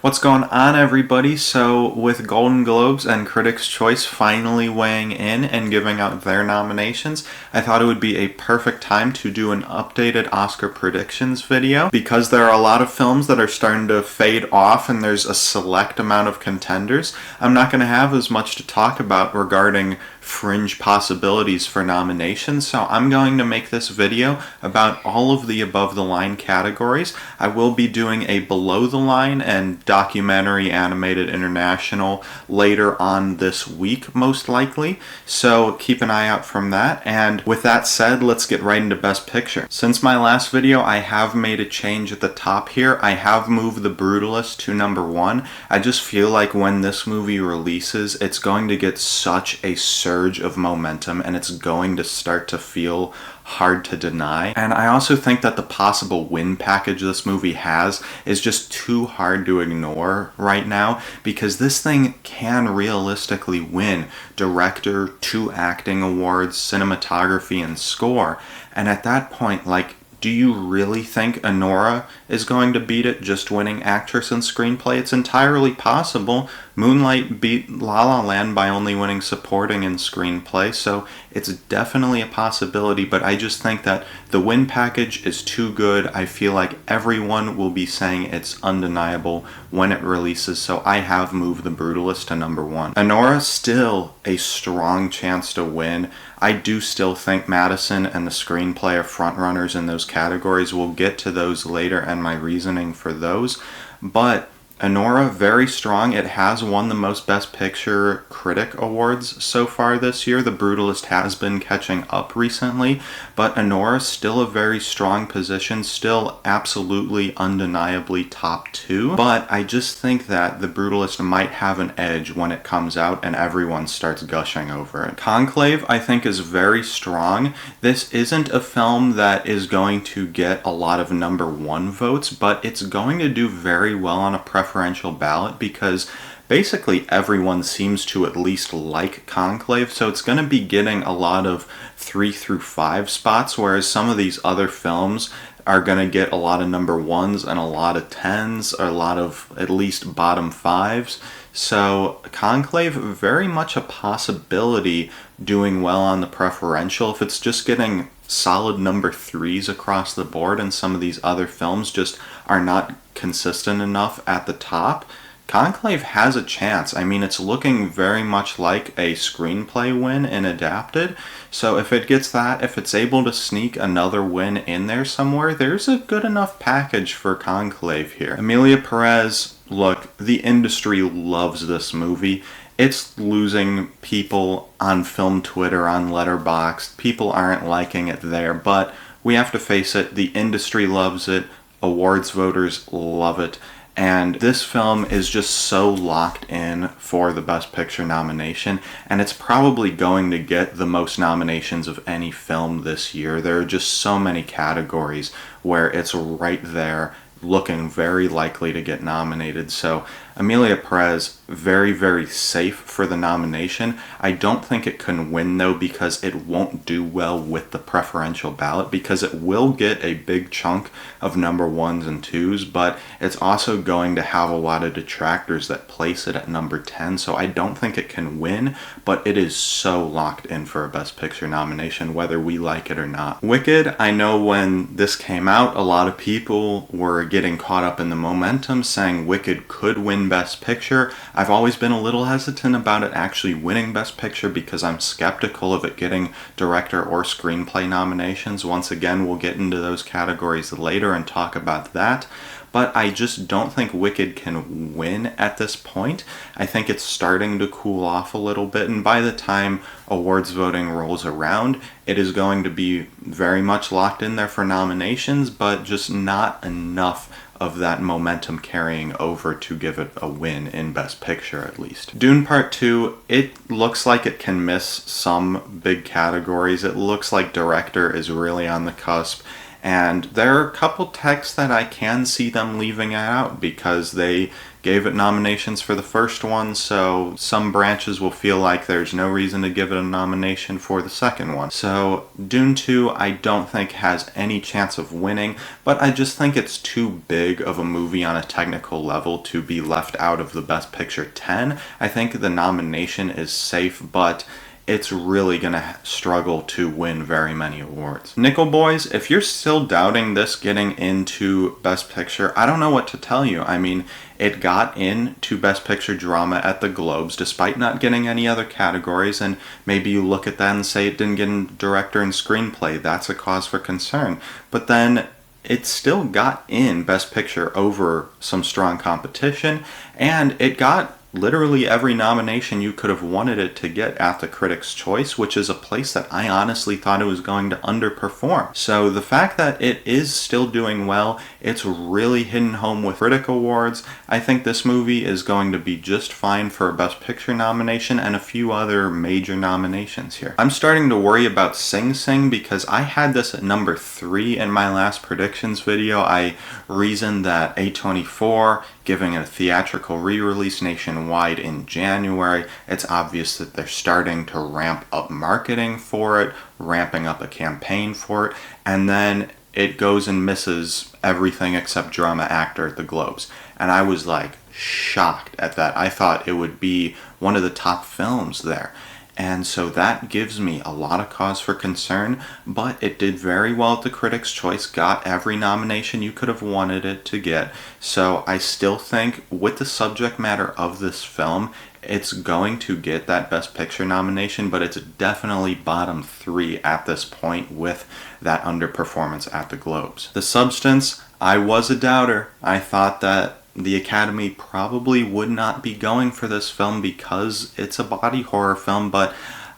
What's going on, everybody? So, with Golden Globes and Critics' Choice finally weighing in and giving out their nominations, I thought it would be a perfect time to do an updated Oscar predictions video. Because there are a lot of films that are starting to fade off and there's a select amount of contenders, I'm not going to have as much to talk about regarding fringe possibilities for nominations, so I'm going to make this video about all of the above the line categories. I will be doing a below the line and documentary animated international later on this week, most likely, so keep an eye out from that. And with that said, let's get right into Best Picture. Since my last video, I have made a change at the top here. I have moved The Brutalist to number 1. I just feel like when this movie releases, it's going to get such a surge of momentum and it's going to start to feel hard to deny. And I also think that the possible win package this movie has is just too hard to ignore right now, because this thing can realistically win director, 2 acting awards, cinematography, and score. And at that point, like, do you really think Anora is going to beat it just winning actress and screenplay? It's entirely possible. Moonlight beat La La Land by only winning supporting and screenplay, so it's definitely a possibility, but I just think that the win package is too good. I feel like everyone will be saying it's undeniable when it releases, so I have moved The Brutalist to number 1. Anora, still a strong chance to win. I do still think Madison and the screenplay are frontrunners in those categories. We'll get to those later and my reasoning for those, but Anora, very strong. It has won the most Best Picture critic awards so far this year. The Brutalist has been catching up recently, but Anora still a very strong position, still absolutely undeniably top 2. But I just think that The Brutalist might have an edge when it comes out and everyone starts gushing over it. Conclave, I think, is very strong. This isn't a film that is going to get a lot of number 1 votes, but it's going to do very well on a preferential ballot because basically everyone seems to at least like Conclave, so it's going to be getting a lot of 3 through 5 spots, whereas some of these other films are going to get a lot of number 1s and a lot of 10s, or a lot of at least bottom 5s. So Conclave, very much a possibility doing well on the preferential. If it's just getting solid number 3s across the board and some of these other films just are not consistent enough at the top, Conclave has a chance. I mean, it's looking very much like a screenplay win in adapted, so if it gets that, if it's able to sneak another win in there somewhere, there's a good enough package for Conclave here. Emilia Perez, look, the industry loves this movie. It's losing people on film Twitter, on Letterboxd. People aren't liking it there, but we have to face it, the industry loves it, awards voters love it, and this film is just so locked in for the Best Picture nomination, and it's probably going to get the most nominations of any film this year. There are just so many categories where it's right there, looking very likely to get nominated. So Emilia Perez, very, very safe for the nomination. I don't think it can win, though, because it won't do well with the preferential ballot, because it will get a big chunk of number 1s and 2s, but it's also going to have a lot of detractors that place it at number 10, so I don't think it can win, but it is so locked in for a Best Picture nomination, whether we like it or not. Wicked, I know when this came out, a lot of people were getting caught up in the momentum, saying Wicked could win Best Picture. I've always been a little hesitant about it actually winning Best Picture because I'm skeptical of it getting director or screenplay nominations. Once again, we'll get into those categories later and talk about that. But I just don't think Wicked can win at this point. I think it's starting to cool off a little bit, and by the time awards voting rolls around, it is going to be very much locked in there for nominations, but just not enough of that momentum carrying over to give it a win in Best Picture, at least. Dune Part 2, it looks like it can miss some big categories. It looks like director is really on the cusp, and there are a couple texts that I can see them leaving out because they gave it nominations for the first one, so some branches will feel like there's no reason to give it a nomination for the second one. So Dune 2 I don't think has any chance of winning, but I just think it's too big of a movie on a technical level to be left out of the Best Picture 10. I think the nomination is safe, but it's really gonna struggle to win very many awards. Nickel Boys, if you're still doubting this getting into Best Picture, I don't know what to tell you. I mean, it got into Best Picture Drama at the Globes despite not getting any other categories, and maybe you look at that and say it didn't get in Director and Screenplay. That's a cause for concern. But then it still got in Best Picture over some strong competition, and it got literally every nomination you could have wanted it to get at the Critics' Choice, which is a place that I honestly thought it was going to underperform. So the fact that it is still doing well, it's really hitting home with critic awards. I think this movie is going to be just fine for a Best Picture nomination and a few other major nominations here. I'm starting to worry about Sing Sing because I had this at number 3 in my last predictions video. I reasoned that A24 giving it a theatrical re-release nationwide in January, it's obvious that they're starting to ramp up marketing for it, ramping up a campaign for it, and then it goes and misses everything except Drama Actor at the Globes. And I was like shocked at that. I thought it would be one of the top films there. And so that gives me a lot of cause for concern, but it did very well at the Critics' Choice, got every nomination you could have wanted it to get. So I still think with the subject matter of this film, it's going to get that Best Picture nomination, but it's definitely bottom 3 at this point with that underperformance at the Globes. The substance, I was a doubter. I thought that the Academy probably would not be going for this film because it's a body horror film, but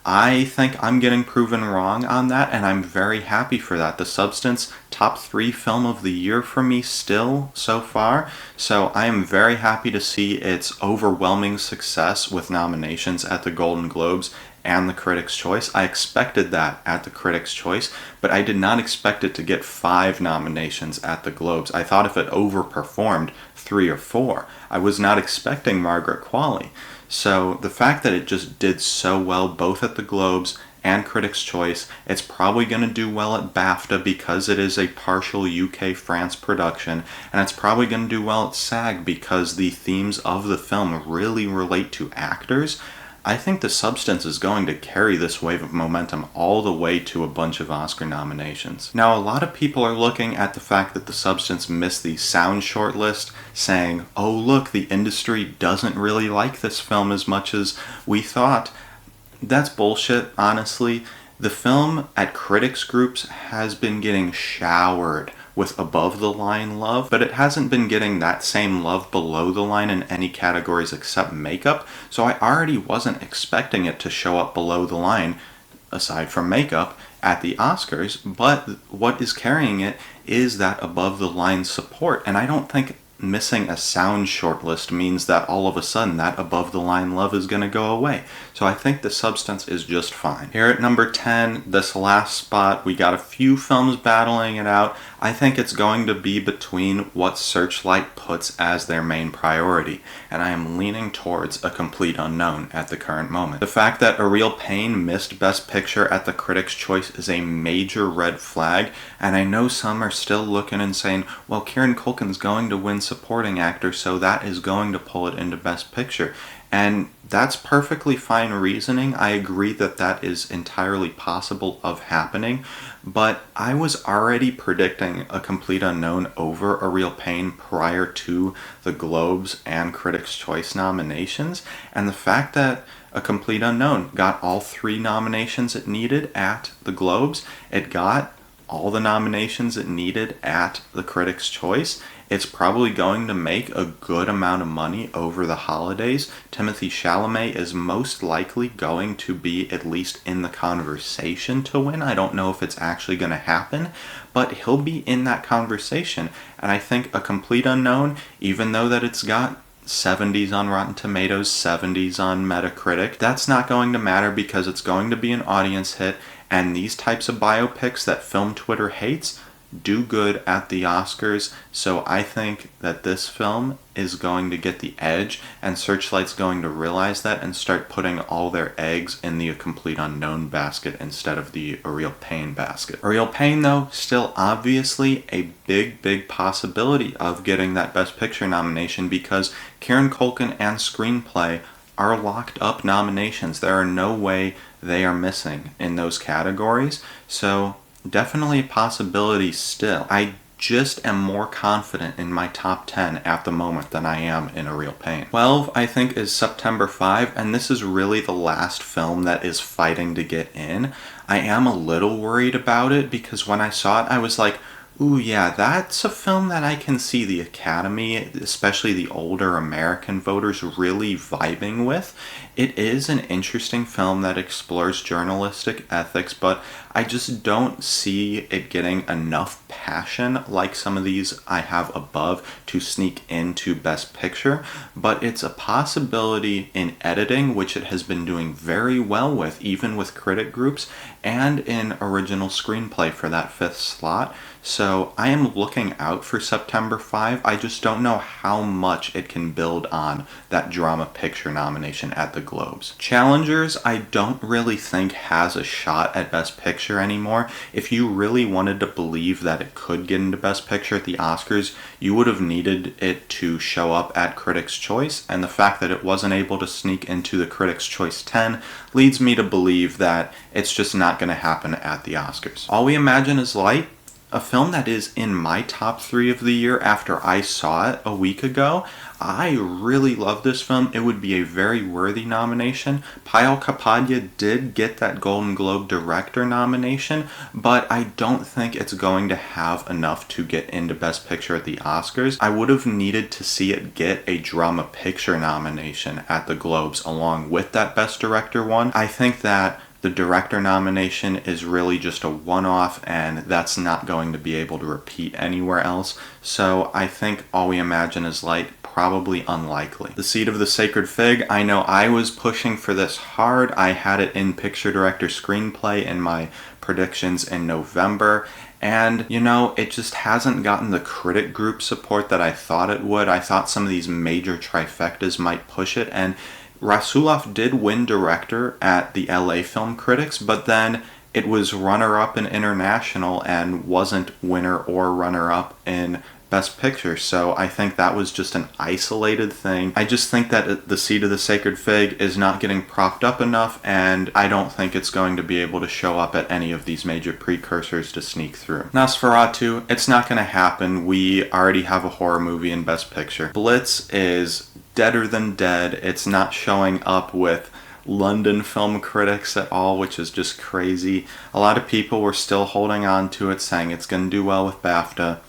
I think I'm getting proven wrong on that, and I'm very happy for that. The Substance, top 3 film of the year for me still so far, so I am very happy to see its overwhelming success with nominations at the Golden Globes and the Critics' Choice. I expected that at the Critics' Choice, but I did not expect it to get 5 nominations at the Globes. I thought if it overperformed 3 or 4, I was not expecting Margaret Qualley. So the fact that it just did so well both at the Globes and Critics' Choice, it's probably going to do well at BAFTA because it is a partial UK-France production, and it's probably going to do well at SAG because the themes of the film really relate to actors. I think The Substance is going to carry this wave of momentum all the way to a bunch of Oscar nominations. Now, a lot of people are looking at the fact that The Substance missed the sound shortlist, saying, oh look, the industry doesn't really like this film as much as we thought. That's bullshit, honestly. The film at critics groups has been getting showered with above-the-line love, but it hasn't been getting that same love below the line in any categories except makeup, so I already wasn't expecting it to show up below the line, aside from makeup, at the Oscars, but what is carrying it is that above-the-line support, and I don't think missing a sound shortlist means that all of a sudden that above-the-line love is going to go away. So I think The Substance is just fine. Here at number 10, this last spot, we got a few films battling it out. I think it's going to be between what Searchlight puts as their main priority, and I am leaning towards A Complete Unknown at the current moment. The fact that A Real Pain missed Best Picture at the Critics' Choice is a major red flag, and I know some are still looking and saying, well, Kieran Culkin's going to win Supporting Actor, so that is going to pull it into Best Picture. And that's perfectly fine reasoning. I agree that that is entirely possible of happening, but I was already predicting A Complete Unknown over A Real Pain prior to the Globes and Critics' Choice nominations, and the fact that A Complete Unknown got all 3 nominations it needed at the Globes, it got all the nominations it needed at the Critics' Choice, it's probably going to make a good amount of money over the holidays. Timothée Chalamet is most likely going to be at least in the conversation to win. I don't know if it's actually going to happen, but he'll be in that conversation. And I think A Complete Unknown, even though that it's got 70s on Rotten Tomatoes, 70s on Metacritic, that's not going to matter because it's going to be an audience hit, and these types of biopics that film Twitter hates, do good at the Oscars. So I think that this film is going to get the edge, and Searchlight's going to realize that and start putting all their eggs in the A Complete Unknown basket instead of the A Real Pain basket. A Real Pain, though, still obviously a big possibility of getting that Best Picture nomination because Kieran Culkin and Screenplay are locked up nominations. There are no way they are missing in those categories. So definitely a possibility still. I just am more confident in my top 10 at the moment than I am in A Real Pain. 12, I think, is September 5, and this is really the last film that is fighting to get in. I am a little worried about it because when I saw it, I was like, ooh, yeah, that's a film that I can see the Academy, especially the older American voters, really vibing with. It is an interesting film that explores journalistic ethics, but I just don't see it getting enough passion like some of these I have above to sneak into Best Picture. But it's a possibility in editing, which it has been doing very well with, even with critic groups, and in original screenplay for that 5th slot. So I am looking out for September 5. I just don't know how much it can build on that drama picture nomination at the Globes. Challengers, I don't really think has a shot at Best Picture anymore. If you really wanted to believe that it could get into Best Picture at the Oscars, you would have needed it to show up at Critics' Choice, and the fact that it wasn't able to sneak into the Critics' Choice 10 leads me to believe that it's just not going to happen at the Oscars. All We Imagine Is Light, a film that is in my top 3 of the year after I saw it a week ago. I really love this film. It would be a very worthy nomination. Payal Kapadia did get that Golden Globe director nomination, but I don't think it's going to have enough to get into Best Picture at the Oscars. I would have needed to see it get a drama picture nomination at the Globes along with that Best Director one. I think that the director nomination is really just a one-off, and that's not going to be able to repeat anywhere else. So I think All We Imagine Is Light, probably unlikely. The Seed of the Sacred Fig, I know I was pushing for this hard. I had it in Picture Director Screenplay in my predictions in November. And, you know, it just hasn't gotten the critic group support that I thought it would. I thought some of these major trifectas might push it, and Rasulov did win director at the LA Film Critics, but then it was runner-up in international and wasn't winner or runner-up in Best Picture. So I think that was just an isolated thing. I just think that The Seed of the Sacred Fig is not getting propped up enough, and I don't think it's going to be able to show up at any of these major precursors to sneak through. Nosferatu, it's not going to happen. We already have a horror movie in Best Picture. Blitz is deader than dead. It's not showing up with London film critics at all, which is just crazy. A lot of people were still holding on to it, saying it's going to do well with BAFTA.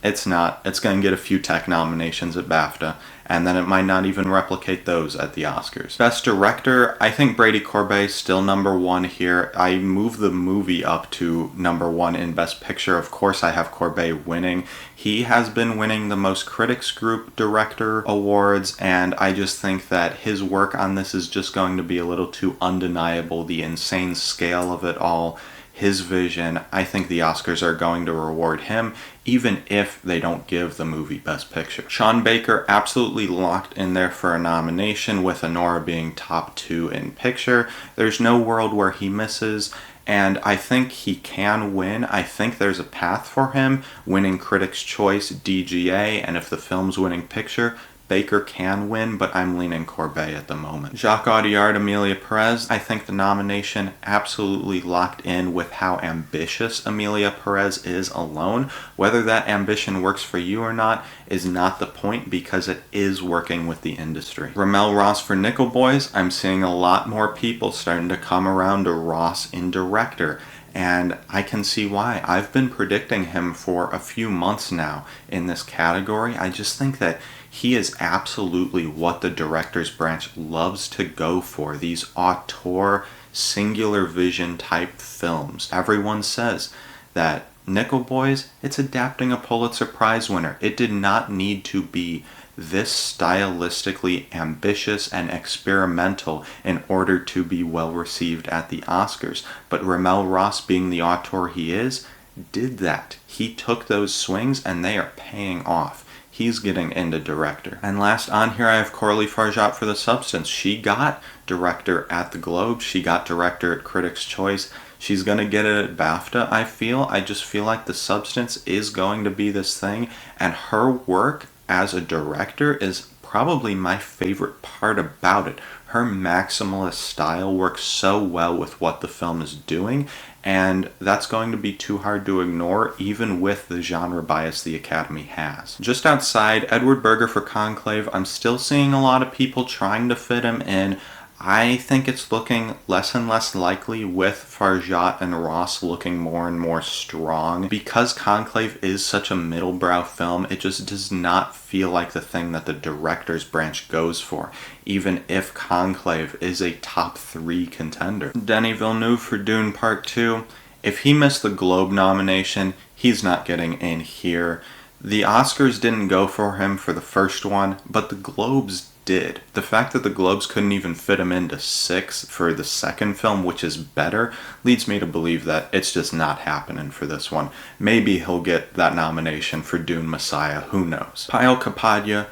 It's not. It's going to get a few tech nominations at BAFTA, and then it might not even replicate those at the Oscars. Best Director, I think Brady Corbet is still number 1 here. I move the movie up to number 1 in Best Picture. Of course, I have Corbet winning. He has been winning the most critics group director awards, and I just think that his work on this is just going to be a little too undeniable. The insane scale of it all, his vision, I think the Oscars are going to reward him, even if they don't give the movie Best Picture. Sean Baker absolutely locked in there for a nomination, with Anora being top 2 in picture. There's no world where he misses, and I think he can win. I think there's a path for him winning Critics' Choice, DGA, and if the film's winning picture, Baker can win, but I'm leaning Corbet at the moment. Jacques Audiard, Emilia Perez, I think the nomination absolutely locked in with how ambitious Emilia Perez is alone. Whether that ambition works for you or not is not the point, because it is working with the industry. Ramel Ross for Nickel Boys, I'm seeing a lot more people starting to come around to Ross in director, and I can see why. I've been predicting him for a few months now in this category. I just think that he is absolutely what the director's branch loves to go for, these auteur, singular vision type films. Everyone says that Nickel Boys, it's adapting a Pulitzer Prize winner. It did not need to be this stylistically ambitious and experimental in order to be well received at the Oscars. But Ramel Ross, being the auteur he is, did that. He took those swings and they are paying off. He's getting into director. And last on here, I have Coralie Farjat for The Substance. She got director at the Globe. She got director at Critics' Choice. She's going to get it at BAFTA, I feel. I just feel like The Substance is going to be this thing. And her work as a director is probably my favorite part about it. Her maximalist style works so well with what the film is doing, and that's going to be too hard to ignore, even with the genre bias the Academy has. Just outside, Edward Berger for Conclave. I'm still seeing a lot of people trying to fit him in. I think it's looking less and less likely, with Farjat and Ross looking more and more strong. Because Conclave is such a middlebrow film, it just does not feel like the thing that the director's branch goes for, even if Conclave is a top 3 contender. Denis Villeneuve for Dune Part 2. If he missed the Globe nomination, he's not getting in here. The Oscars didn't go for him for the first one, but the Globes did. The fact that the Globes couldn't even fit him into 6 for the second film, which is better, leads me to believe that it's just not happening for this one. Maybe he'll get that nomination for Dune Messiah, who knows. Payal Kapadia,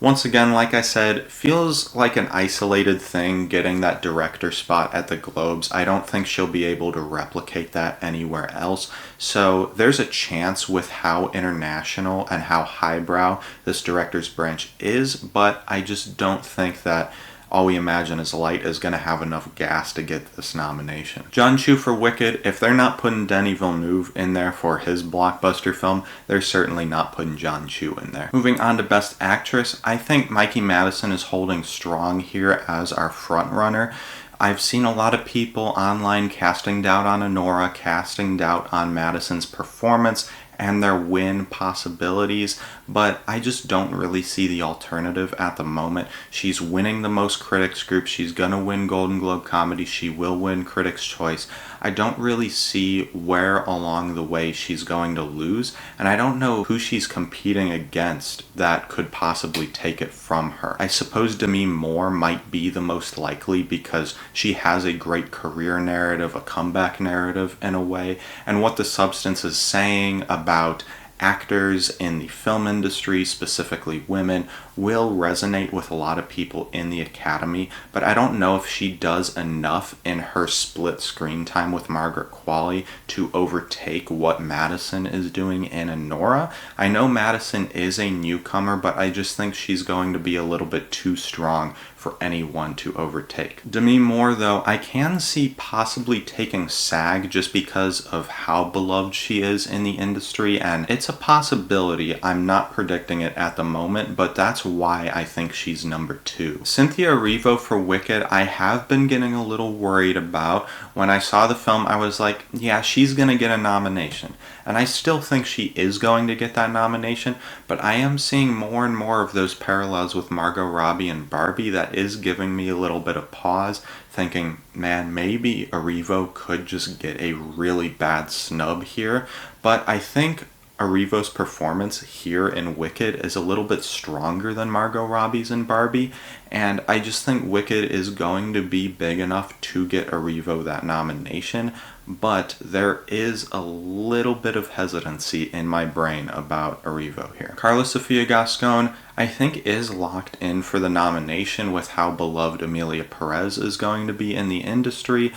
once again, like I said, feels like an isolated thing getting that director spot at the Globes. I don't think she'll be able to replicate that anywhere else. So there's a chance with how international and how highbrow this director's branch is, but I just don't think that All We Imagine Is Light is going to have enough gas to get this nomination. John Chu for Wicked. If they're not putting Denis Villeneuve in there for his blockbuster film, they're certainly not putting John Chu in there. Moving on to Best Actress, I think Mikey Madison is holding strong here as our frontrunner. I've seen a lot of people online casting doubt on Honora, casting doubt on Madison's performance and their win possibilities, but I just don't really see the alternative at the moment. She's winning the most critics group. She's gonna win Golden Globe Comedy. She will win Critics' Choice. I don't really see where along the way she's going to lose, and I don't know who she's competing against that could possibly take it from her. I suppose Demi Moore might be the most likely because she has a great career narrative, a comeback narrative in a way, and what The Substance is saying about actors in the film industry, specifically women, will resonate with a lot of people in the Academy, but I don't know if she does enough in her split screen time with Margaret Qualley to overtake what Madison is doing in Honora. I know Madison is a newcomer, but I just think she's going to be a little bit too strong for anyone to overtake. Demi Moore, though, I can see possibly taking SAG just because of how beloved she is in the industry, and it's a possibility. I'm not predicting it at the moment, but that's why I think she's number 2. Cynthia Erivo for Wicked, I have been getting a little worried about. When I saw the film, I was like, yeah, she's gonna get a nomination. And I still think she is going to get that nomination, but I am seeing more and more of those parallels with Margot Robbie and Barbie that is giving me a little bit of pause, thinking, man, maybe Erivo could just get a really bad snub here. But I think Erivo's performance here in Wicked is a little bit stronger than Margot Robbie's in Barbie, and I just think Wicked is going to be big enough to get Erivo that nomination, but there is a little bit of hesitancy in my brain about Erivo here. Carla Sofia Gascon, I think, is locked in for the nomination with how beloved Emilia Perez is going to be in the industry.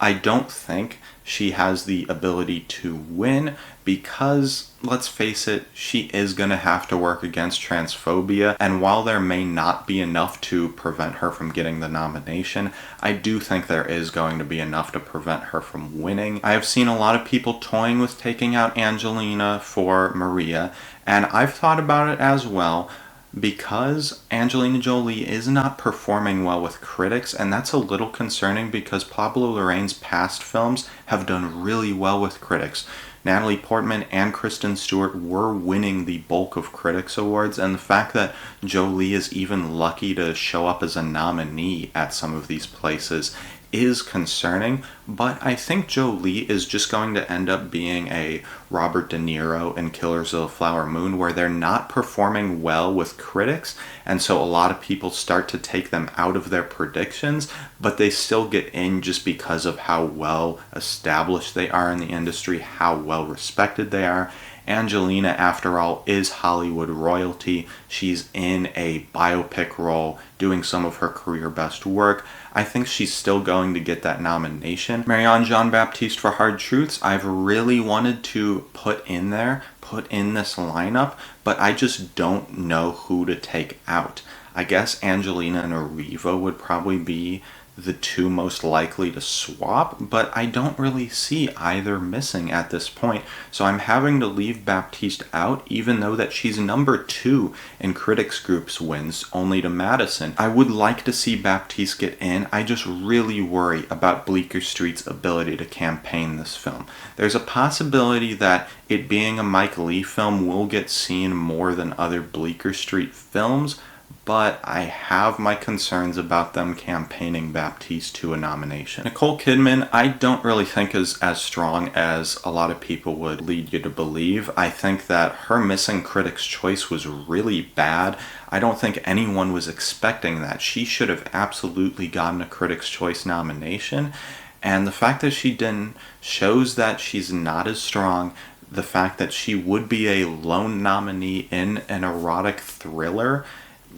I don't think she has the ability to win because, let's face it, she is going to have to work against transphobia, and while there may not be enough to prevent her from getting the nomination, I do think there is going to be enough to prevent her from winning. I have seen a lot of people toying with taking out Angelina for Maria, and I've thought about it as well, because Angelina Jolie is not performing well with critics, and that's a little concerning because Pablo Larraín's past films have done really well with critics. Natalie Portman and Kristen Stewart were winning the bulk of critics awards, and the fact that Jolie is even lucky to show up as a nominee at some of these places is concerning, but I think Jolie is just going to end up being a Robert De Niro in Killers of the Flower Moon, where they're not performing well with critics, and so a lot of people start to take them out of their predictions, but they still get in just because of how well established they are in the industry, how well respected they are. Angelina, after all, is Hollywood royalty. She's in a biopic role, doing some of her career best work. I think she's still going to get that nomination. Marianne Jean-Baptiste for Hard Truths, I've really wanted to put in this lineup, but I just don't know who to take out. I guess Angelina and Arriva would probably be the two most likely to swap, but I don't really see either missing at this point, so I'm having to leave Baptiste out, even though that she's number 2 in critics groups wins, only to Madison. I would like to see Baptiste get in. I just really worry about Bleecker Street's ability to campaign this film. There's a possibility that it being a Mike Leigh film will get seen more than other Bleecker Street films, but I have my concerns about them campaigning Baptiste to a nomination. Nicole Kidman, I don't really think is as strong as a lot of people would lead you to believe. I think that her missing Critics' Choice was really bad. I don't think anyone was expecting that. She should have absolutely gotten a Critics' Choice nomination, and the fact that she didn't shows that she's not as strong. The fact that she would be a lone nominee in an erotic thriller,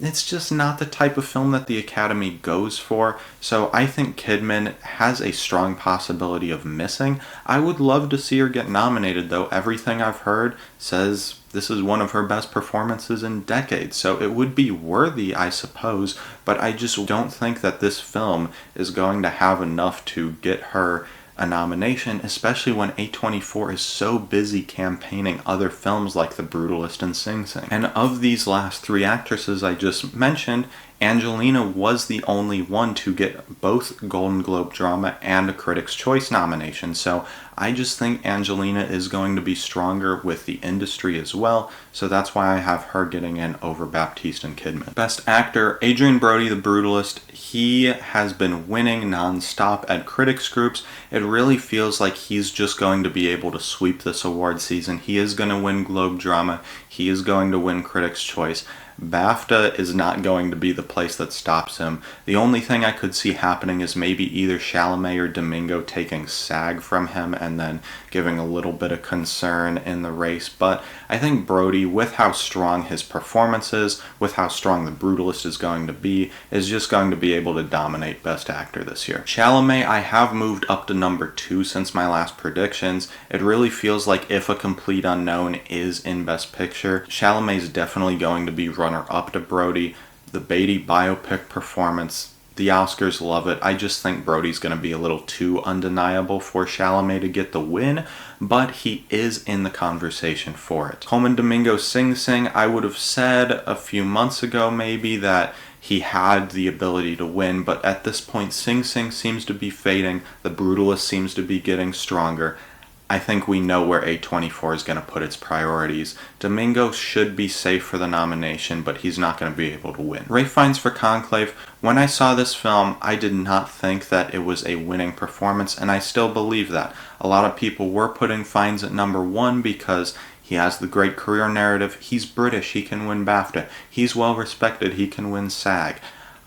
it's just not the type of film that the Academy goes for, so I think Kidman has a strong possibility of missing. I would love to see her get nominated, though. Everything I've heard says this is one of her best performances in decades, so it would be worthy, I suppose, but I just don't think that this film is going to have enough to get her a nomination, especially when A24 is so busy campaigning other films like The Brutalist and Sing Sing. And of these last 3 actresses I just mentioned, Angelina was the only one to get both Golden Globe drama and a Critics' Choice nomination, so I just think Angelina is going to be stronger with the industry as well, so that's why I have her getting in over Baptiste and Kidman. Best Actor, Adrien Brody, The Brutalist. He has been winning non-stop at critics groups. It really feels like he's just going to be able to sweep this award season. He is going to win Globe Drama. He is going to win Critics' Choice. BAFTA is not going to be the place that stops him. The only thing I could see happening is maybe either Chalamet or Domingo taking SAG from him and then giving a little bit of concern in the race. But I think Brody, with how strong his performance is, with how strong The Brutalist is going to be, is just going to be able to dominate Best Actor this year. Chalamet, I have moved up to number 2 since my last predictions. It really feels like If a Complete Unknown is in Best Picture, Chalamet's definitely going to be runner-up to Brody. The Beatty biopic performance, the Oscars love it. I just think Brody's going to be a little too undeniable for Chalamet to get the win, but he is in the conversation for it. Coleman Domingo's Sing Sing, I would have said a few months ago maybe that he had the ability to win, but at this point Sing Sing seems to be fading. The Brutalist seems to be getting stronger. I think we know where A24 is going to put its priorities. Domingo should be safe for the nomination, but he's not going to be able to win. Ralph Fiennes for Conclave. When I saw this film, I did not think that it was a winning performance, and I still believe that. A lot of people were putting Fiennes at number 1 because he has the great career narrative. He's British. He can win BAFTA. He's well respected. He can win SAG.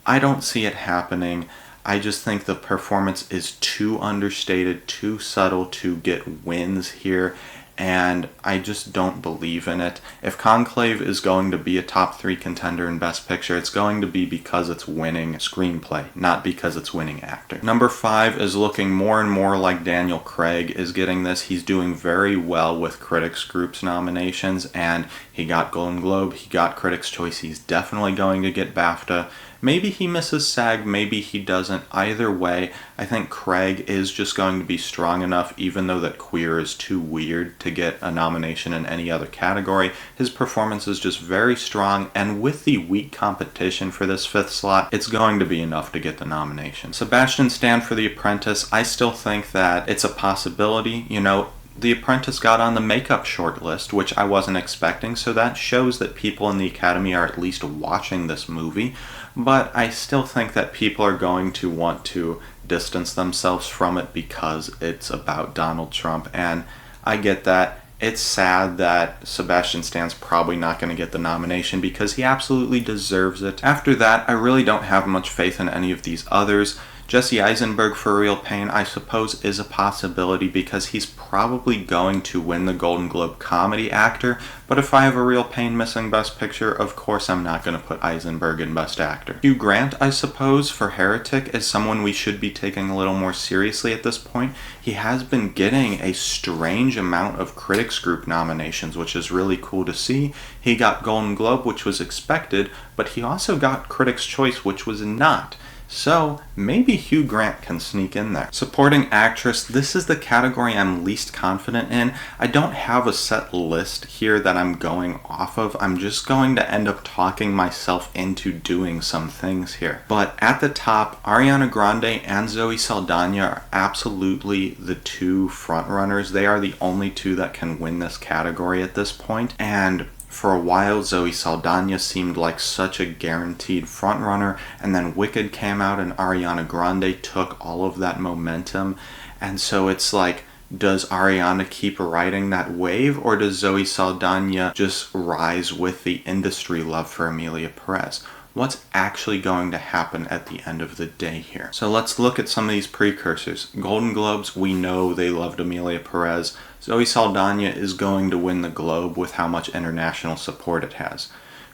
I don't see it happening. I just think the performance is too understated, too subtle to get wins here, and I just don't believe in it. If Conclave is going to be a top 3 contender in Best Picture, it's going to be because it's winning screenplay, not because it's winning actor. Number 5 is looking more and more like Daniel Craig is getting this. He's doing very well with Critics Group's nominations, and he got Golden Globe, he got Critics' Choice, he's definitely going to get BAFTA. Maybe he misses SAG, maybe he doesn't. Either way, I think Craig is just going to be strong enough, even though that Queer is too weird to get a nomination in any other category. His performance is just very strong, and with the weak competition for this 5th slot, it's going to be enough to get the nomination. Sebastian Stan for The Apprentice, I still think that it's a possibility. You know, The Apprentice got on the makeup shortlist, which I wasn't expecting, so that shows that people in the Academy are at least watching this movie. but I still think that people are going to want to distance themselves from it because it's about Donald Trump, and I get that. It's sad that Sebastian Stan's probably not going to get the nomination because he absolutely deserves it. After that, I really don't have much faith in any of these others. Jesse Eisenberg for Real Pain, I suppose, is a possibility because he's probably going to win the Golden Globe Comedy Actor, but if I have a Real Pain missing Best Picture, of course I'm not going to put Eisenberg in Best Actor. Hugh Grant, I suppose, for Heretic is someone we should be taking a little more seriously at this point. He has been getting a strange amount of Critics Group nominations, which is really cool to see. He got Golden Globe, which was expected, but he also got Critics' Choice, which was not. So, maybe Hugh Grant can sneak in there. Supporting Actress, this is the category I'm least confident in. I don't have a set list here that I'm going off of. I'm just going to end up talking myself into doing some things here. But at the top, Ariana Grande and Zoe Saldana are absolutely the two frontrunners. They are the only two that can win this category at this point. And for a while, Zoe Saldana seemed like such a guaranteed frontrunner, and then Wicked came out and Ariana Grande took all of that momentum, and so it's like, does Ariana keep riding that wave, or does Zoe Saldana just rise with the industry love for Emilia Perez? What's actually going to happen at the end of the day here? So let's look at some of these precursors. Golden Globes, we know they loved Emilia Perez. Zoe Saldana is going to win the Globe with how much international support it has.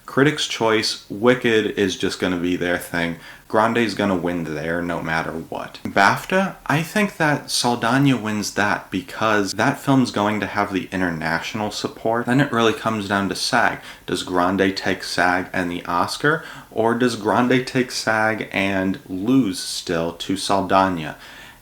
Critics' Choice, Wicked is just going to be their thing. Grande's going to win there no matter what. BAFTA, I think that Saldana wins that because that film's going to have the international support. Then it really comes down to SAG. Does Grande take SAG and the Oscar, or does Grande take SAG and lose still to Saldana?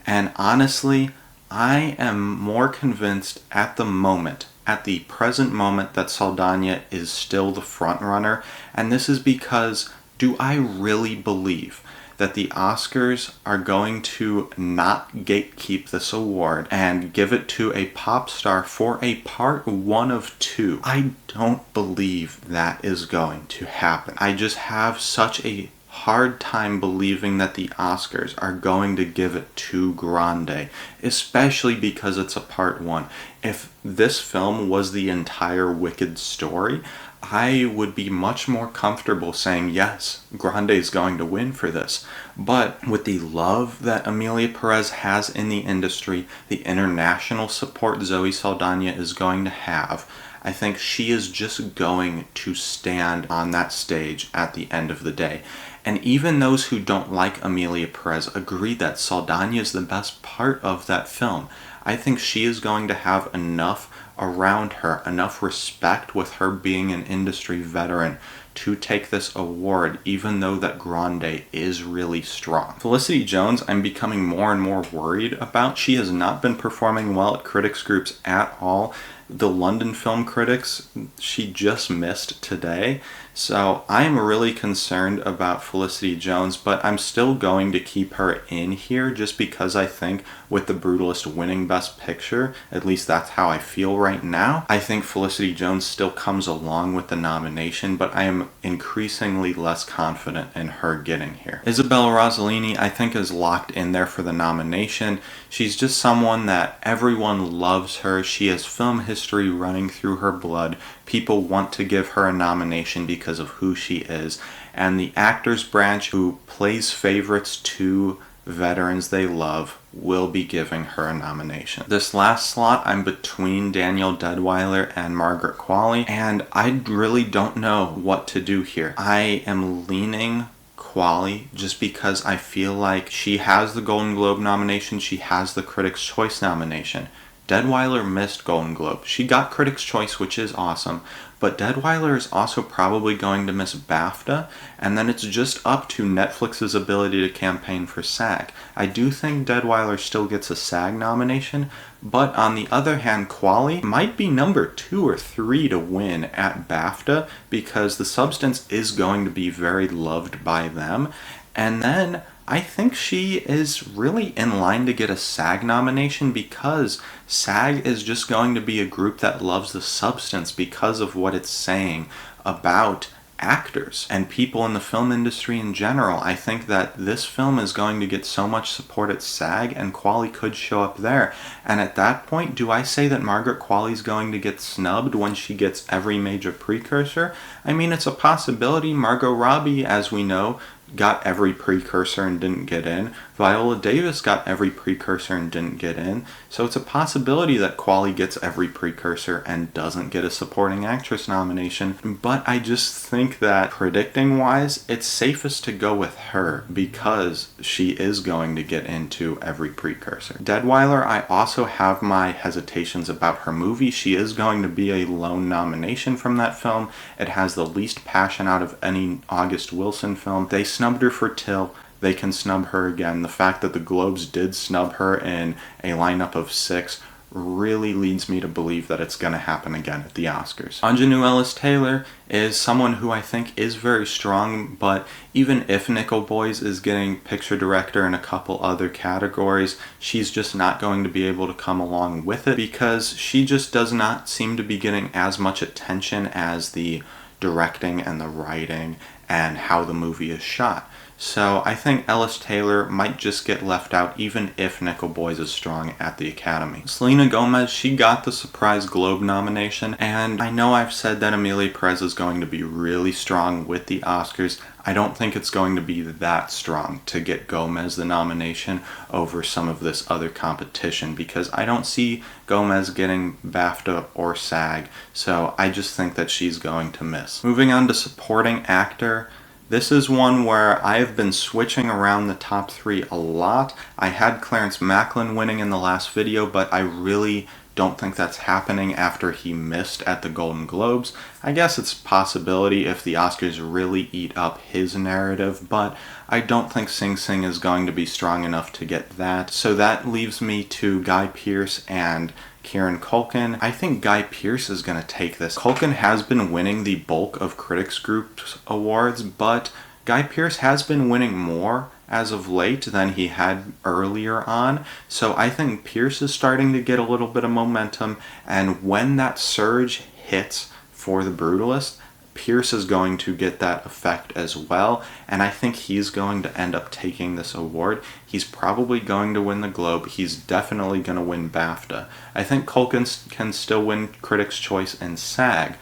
And honestly, I am more convinced at the present moment, that Saldana is still the front runner, and this is because, do I really believe that the Oscars are going to not gatekeep this award and give it to a pop star for a part 1 of 2? I don't believe that is going to happen. I just have such a hard time believing that the Oscars are going to give it to Grande, especially because it's a part 1. If this film was the entire Wicked story, I would be much more comfortable saying, yes, Grande is going to win for this. But with the love that Emilia Perez has in the industry, the international support Zoe Saldana is going to have, I think she is just going to stand on that stage at the end of the day. And even those who don't like Emilia Perez agree that Saldana is the best part of that film. I think she is going to have enough around her, enough respect with her being an industry veteran to take this award, even though that Grande is really strong. Felicity Jones, I'm becoming more and more worried about. She has not been performing well at critics groups at all. The London Film Critics, she just missed today. So I'm really concerned about Felicity Jones, but I'm still going to keep her in here just because I think with The Brutalist winning Best Picture, at least that's how I feel right now, I think Felicity Jones still comes along with the nomination, but I am increasingly less confident in her getting here. Isabella Rossellini, I think, is locked in there for the nomination. She's just someone that everyone loves her. She has film history running through her blood. People want to give her a nomination because of who she is. And the actors branch, who plays favorites to veterans they love, will be giving her a nomination. This last slot, I'm between Danielle Deadwyler and Margaret Qualley, and I really don't know what to do here. I am leaning Qualley just because I feel like she has the Golden Globe nomination, she has the Critics' Choice nomination. Deadwyler missed Golden Globe. She got Critics' Choice, which is awesome, but Deadwyler is also probably going to miss BAFTA, and then it's just up to Netflix's ability to campaign for SAG. I do think Deadwyler still gets a SAG nomination, but on the other hand, Qualley might be number 2 or 3 to win at BAFTA because The Substance is going to be very loved by them, and then I think she is really in line to get a SAG nomination because SAG is just going to be a group that loves The Substance because of what it's saying about actors and people in the film industry in general. I think that this film is going to get so much support at SAG, and Qualley could show up there. And at that point, do I say that Margaret Qualley's going to get snubbed when she gets every major precursor? I mean, it's a possibility. Margot Robbie, as we know, got every precursor and didn't get in. Viola Davis got every precursor and didn't get in. So it's a possibility that Qualley gets every precursor and doesn't get a supporting actress nomination. But I just think that predicting wise, it's safest to go with her because she is going to get into every precursor. Deadweiler, I also have my hesitations about her movie. She is going to be a lone nomination from that film. It has the least passion out of any August Wilson film. They snubbed her for Till. They can snub her again. The fact that the Globes did snub her in a lineup of 6 really leads me to believe that it's going to happen again at the Oscars. Anjanou Ellis-Taylor is someone who I think is very strong, but even if Nickel Boys is getting picture director and a couple other categories, she's just not going to be able to come along with it because she just does not seem to be getting as much attention as the directing and the writing and how the movie is shot. So I think Ellis-Taylor might just get left out even if Nickel Boys is strong at the Academy. Selena Gomez, she got the surprise Globe nomination, and I know I've said that Emilia Perez is going to be really strong with the Oscars. I don't think it's going to be that strong to get Gomez the nomination over some of this other competition because I don't see Gomez getting BAFTA or SAG, so I just think that she's going to miss. Moving on to supporting actor. This is one where I have been switching around the top 3 a lot. I had Clarence Macklin winning in the last video, but I really don't think that's happening after he missed at the Golden Globes. I guess it's a possibility if the Oscars really eat up his narrative, but I don't think Sing Sing is going to be strong enough to get that. So that leaves me to Guy Pearce and Kieran Culkin. I think Guy Pearce is going to take this. Culkin has been winning the bulk of Critics Group's awards, but Guy Pearce has been winning more as of late than he had earlier on. So I think Pearce is starting to get a little bit of momentum, and when that surge hits for The Brutalist, Pearce is going to get that effect as well, and I think he's going to end up taking this award. He's probably going to win the Globe. He's definitely going to win BAFTA. I think Culkin can still win Critics' Choice and SAG.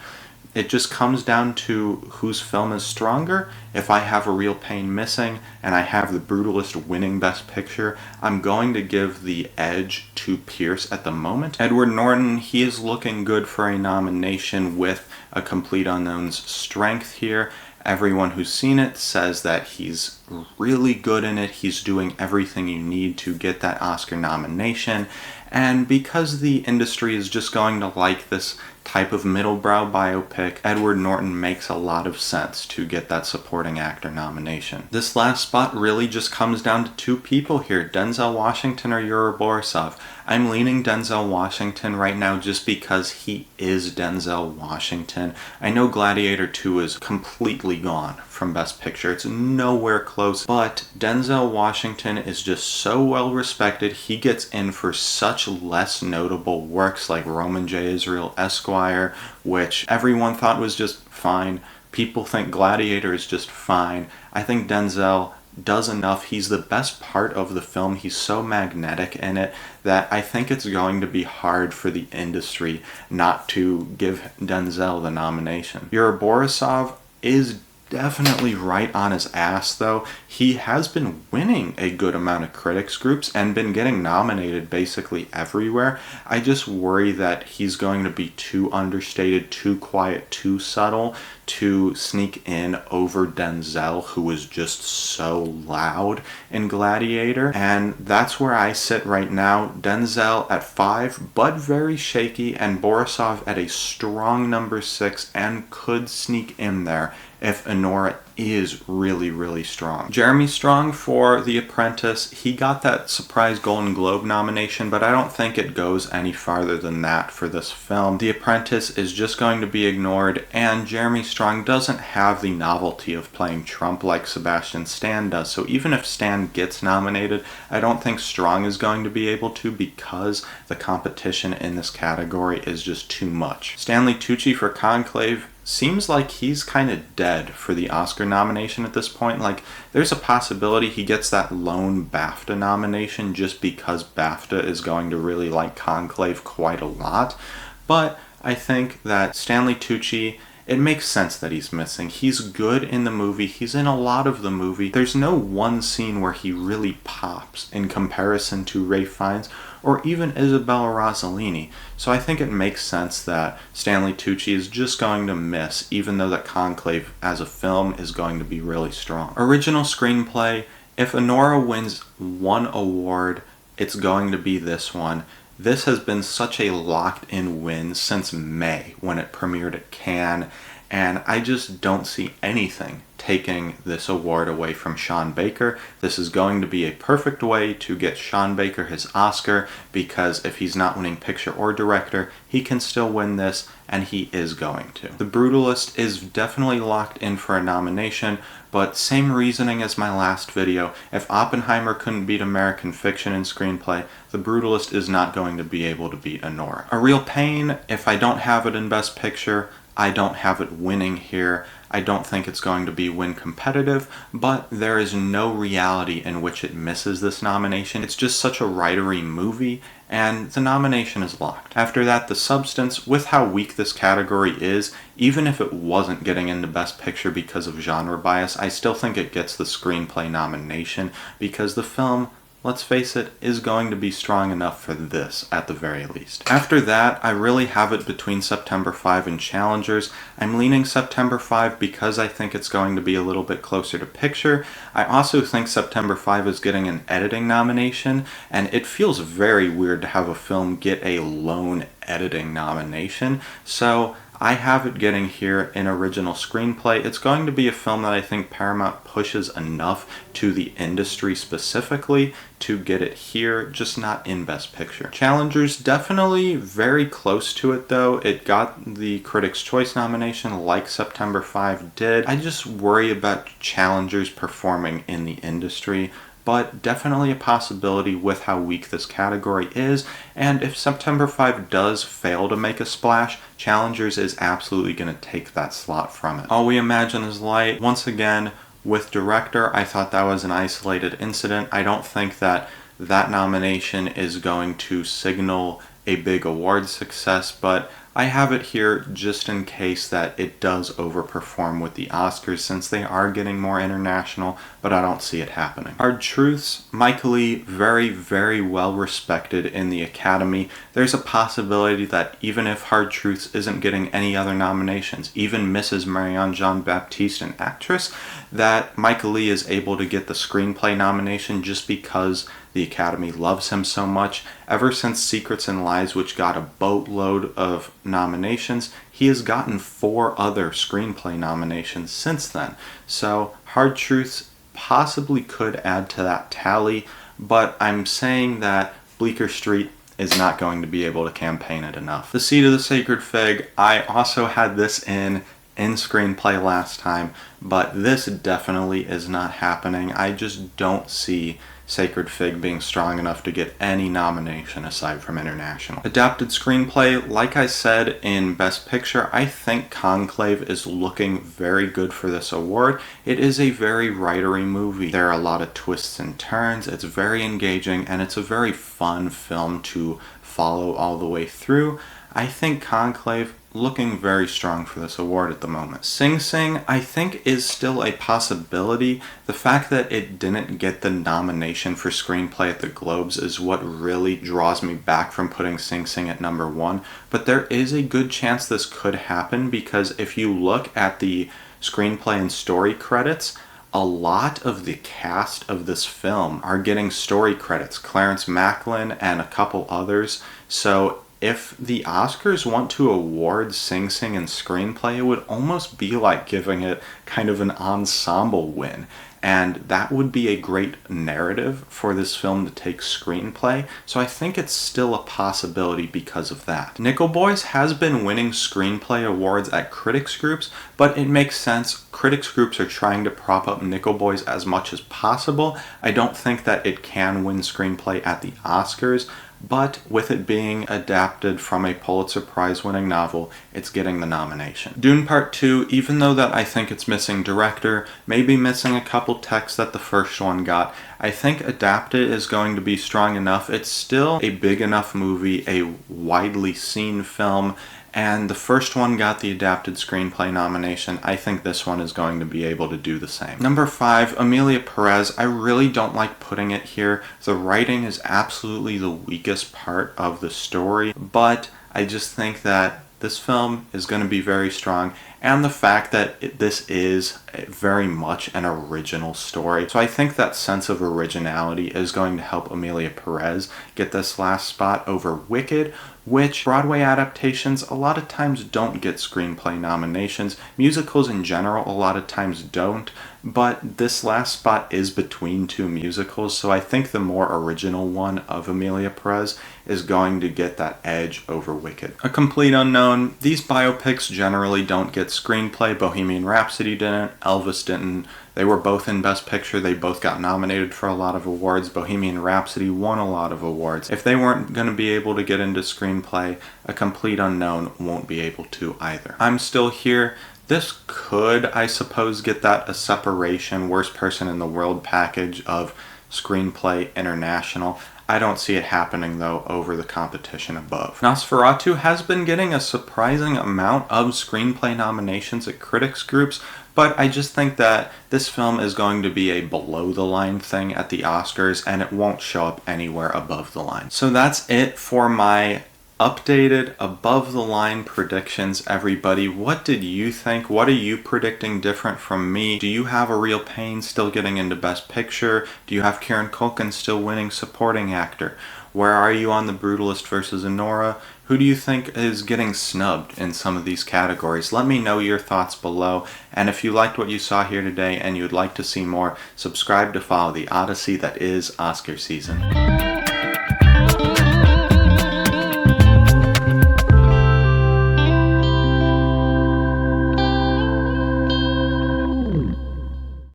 It just comes down to whose film is stronger. If I have A Real Pain Missing and I have The Brutalist winning Best Picture, I'm going to give the edge to Pearce at the moment. Edward Norton, he is looking good for a nomination with A Complete Unknown's strength here. Everyone who's seen it says that he's really good in it. He's doing everything you need to get that Oscar nomination. And because the industry is just going to like this type of middlebrow biopic, Edward Norton makes a lot of sense to get that supporting actor nomination. This last spot really just comes down to 2 people here, Denzel Washington or Yuri Borisov. I'm leaning Denzel Washington right now just because he is Denzel Washington. I know Gladiator 2 is completely gone from Best Picture. It's nowhere close, but Denzel Washington is just so well respected. He gets in for such less notable works like Roman J. Israel Esquire, which everyone thought was just fine. People think Gladiator is just fine. I think Denzel does enough. He's the best part of the film. He's so magnetic in it that I think it's going to be hard for the industry not to give Denzel the nomination. Yuri Borisov is definitely right on his ass, though. He has been winning a good amount of critics groups and been getting nominated basically everywhere. I just worry that he's going to be too understated, too quiet, too subtle to sneak in over Denzel, who is just so loud in Gladiator. And that's where I sit right now. Denzel at 5, but very shaky, and Borisov at a strong number 6 and could sneak in there if Honora is really, really strong. Jeremy Strong for The Apprentice, he got that surprise Golden Globe nomination, but I don't think it goes any farther than that for this film. The Apprentice is just going to be ignored, and Jeremy Strong doesn't have the novelty of playing Trump like Sebastian Stan does, so even if Stan gets nominated, I don't think Strong is going to be able to because the competition in this category is just too much. Stanley Tucci for Conclave, seems like he's kind of dead for the Oscar nomination at this point. Like, there's a possibility he gets that lone BAFTA nomination just because BAFTA is going to really like Conclave quite a lot. But I think that Stanley Tucci, it makes sense that he's missing. He's good in the movie. He's in a lot of the movie. There's no one scene where he really pops in comparison to Ralph Fiennes or even Isabella Rossellini. So I think it makes sense that Stanley Tucci is just going to miss, even though that Conclave as a film is going to be really strong. Original screenplay, if Anora wins one award, it's going to be this one. This has been such a locked-in win since May when it premiered at Cannes, and I just don't see anything taking this award away from Sean Baker. This is going to be a perfect way to get Sean Baker his Oscar, because if he's not winning picture or director, he can still win this, and he is going to. The Brutalist is definitely locked in for a nomination, but same reasoning as my last video. If Oppenheimer couldn't beat American Fiction in screenplay, The Brutalist is not going to be able to beat Anora. A Real Pain, if I don't have it in Best Picture, I don't have it winning here. I don't think it's going to be win competitive, but there is no reality in which it misses this nomination. It's just such a writery movie, and the nomination is locked. After that, The Substance, with how weak this category is, even if it wasn't getting into Best Picture because of genre bias, I still think it gets the screenplay nomination, because the film, let's face it, is going to be strong enough for this at the very least. After that, I really have it between September 5 and Challengers. I'm leaning September 5 because I think it's going to be a little bit closer to picture. I also think September 5 is getting an editing nomination, and it feels very weird to have a film get a lone editing nomination. So I have it getting here in original screenplay. It's going to be a film that I think Paramount pushes enough to the industry specifically to get it here, just not in Best Picture. Challengers, definitely very close to it though. It got the Critics' Choice nomination like September 5 did. I just worry about Challengers performing in the industry, but definitely a possibility with how weak this category is, and if September 5 does fail to make a splash, Challengers is absolutely going to take that slot from it. All We Imagine Is Light, once again, with director, I thought that was an isolated incident. I don't think that that nomination is going to signal a big award success, but I have it here just in case that it does overperform with the Oscars, since they are getting more international, but I don't see it happening. Hard Truths, Michael Lee, very, very well respected in the Academy. There's a possibility that even if Hard Truths isn't getting any other nominations, even Mrs. Marianne Jean-Baptiste, an actress, that Michael Lee is able to get the screenplay nomination just because the Academy loves him so much. Ever since Secrets and Lies, which got a boatload of nominations, he has gotten 4 other screenplay nominations since then. So Hard Truths possibly could add to that tally, but I'm saying that Bleecker Street is not going to be able to campaign it enough. The Seed of the Sacred Fig, I also had this in screenplay last time, but this definitely is not happening. I just don't see Sacred Fig being strong enough to get any nomination aside from international. Adapted screenplay, like I said in Best Picture, I think Conclave is looking very good for this award. It is a very writery movie. There are a lot of twists and turns, it's very engaging, and it's a very fun film to follow all the way through. I think Conclave looking very strong for this award at the moment. Sing Sing, I think, is still a possibility. The fact that it didn't get the nomination for screenplay at the Globes is what really draws me back from putting Sing Sing at number 1. But there is a good chance this could happen, because if you look at the screenplay and story credits, a lot of the cast of this film are getting story credits. Clarence Macklin and a couple others. So if the Oscars want to award Sing Sing and screenplay, it would almost be like giving it kind of an ensemble win. And that would be a great narrative for this film to take screenplay. So I think it's still a possibility because of that. Nickel Boys has been winning screenplay awards at critics groups, but it makes sense. Critics groups are trying to prop up Nickel Boys as much as possible. I don't think that it can win screenplay at the Oscars, but with it being adapted from a Pulitzer Prize winning novel, it's getting the nomination. Dune Part 2, even though that I think it's missing director, maybe missing a couple texts that the first one got, I think adapted is going to be strong enough. It's still a big enough movie, a widely seen film, and the first one got the adapted screenplay nomination. I think this one is going to be able to do the same. Number 5, Emilia Perez. I really don't like putting it here. The writing is absolutely the weakest part of the story, but I just think that this film is going to be very strong, and the fact that this is very much an original story. So I think that sense of originality is going to help Emilia Perez get this last spot over Wicked, which Broadway adaptations a lot of times don't get screenplay nominations. Musicals in general a lot of times don't, but this last spot is between two musicals, so I think the more original one of Emilia Perez is going to get that edge over Wicked. A complete unknown. These biopics generally don't get screenplay. Bohemian Rhapsody didn't, Elvis didn't. They were both in Best Picture. They both got nominated for a lot of awards. Bohemian Rhapsody won a lot of awards. If they weren't going to be able to get into screenplay, A Complete Unknown won't be able to either. I'm Still Here. This could, I suppose, get that a separation, Worst Person in the World package of Screenplay International. I don't see it happening, though, over the competition above. Nosferatu has been getting a surprising amount of screenplay nominations at critics groups, but I just think that this film is going to be a below-the-line thing at the Oscars, and it won't show up anywhere above the line. So that's it for my updated above-the-line predictions, everybody. What did you think? What are you predicting different from me? Do you have A Real Pain still getting into Best Picture? Do you have Kieran Culkin still winning Supporting Actor? Where are you on The Brutalist versus Anora? Who do you think is getting snubbed in some of these categories? Let me know your thoughts below. And if you liked what you saw here today and you'd like to see more, subscribe to follow the odyssey that is Oscar season.